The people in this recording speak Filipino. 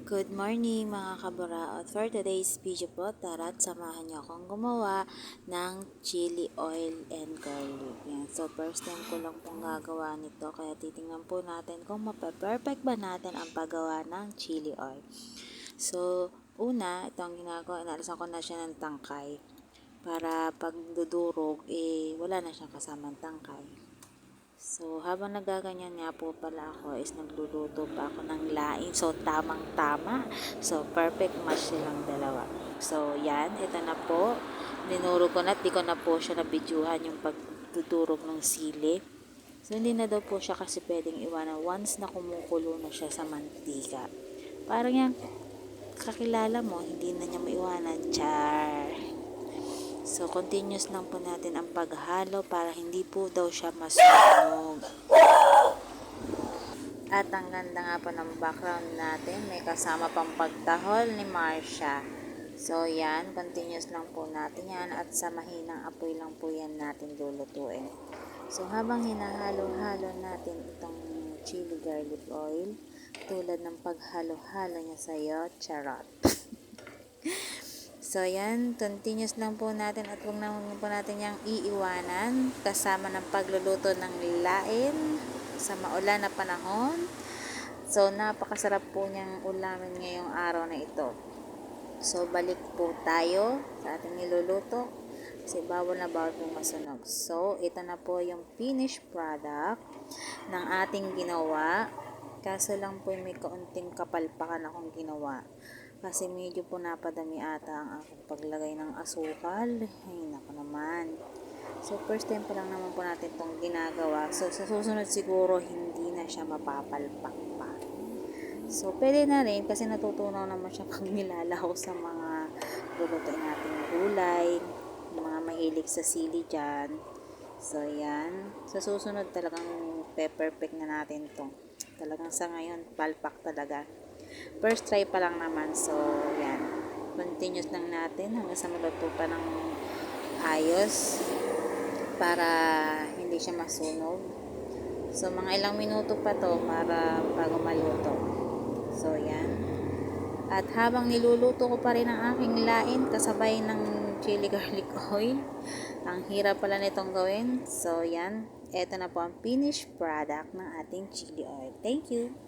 Good morning mga kabaraot. For today's video po, tara't samahan niyo akong gumawa ng chili oil and garlic. Yan. So first time ko lang pong gagawa nito, kaya titingnan po natin kung mape-perfect ba natin ang paggawa ng chili oil. So una, ito ang ginagawa, inalisan ko na siya ng tangkay para pag dudurog, wala na siyang kasamang tangkay. So, habang nagaganyan nga po pala ako is nagluluto pa ako ng laing. So, tamang-tama. So, perfect match silang dalawa. So, yan. Ito na po. Dinuro ko na. Di ko na po siya nabidyuhan yung pagdudurog ng sili. So, hindi na daw po siya kasi pwedeng iwanan once na kumukulo na siya sa mantika. Parang yan, kakilala mo, hindi na niya maiwanan. Char! So, continuous lang po natin ang paghalo para hindi po daw siya masunog. At ang ganda nga po ng background natin, may kasama pang pagtahol ni Marsha. So, yan, continuous lang po natin yan at sa mahinang apoy lang po yan natin lulutuin. So, habang hinahalo-halo natin itong chili garlic oil, tulad ng paghalo-halo niya sa'yo, charot. So, yan, continuous lang po natin at huwag na po natin yung iiwanan kasama ng pagluluto ng lain sa maulan na panahon. So, napakasarap po niyang ulamin ngayong araw na ito. So, balik po tayo sa ating niluluto kasi bawal na bawal po masunog. So, ito na po yung finished product ng ating ginawa. Kaso lang po may kaunting kapalpakan akong ginawa. Kasi medyo po napadami ata ang aking paglagay ng asukal. Ay, naku naman. So, first time pa lang naman po natin itong ginagawa. So, sa susunod siguro, hindi na siya mapapalpak pa. So, pwede na rin kasi natutunaw naman siya pag nilalaho sa mga lulutuin nating gulay. Mga mahilig sa sili dyan. So, yan. Sa susunod talagang perfect na natin to. Talagang sa ngayon, palpak talaga. First try pa lang naman. So, yan. Continuous lang natin hanggang sa maluto pa ng ayos para hindi siya masunog. So, mga ilang minuto pa to para bago maluto. So, yan. At habang niluluto ko pa rin ang aking lain kasabay ng chili garlic oil, ang hirap pala nitong gawin. So, yan. Ito na po ang finished product ng ating chili oil. Thank you!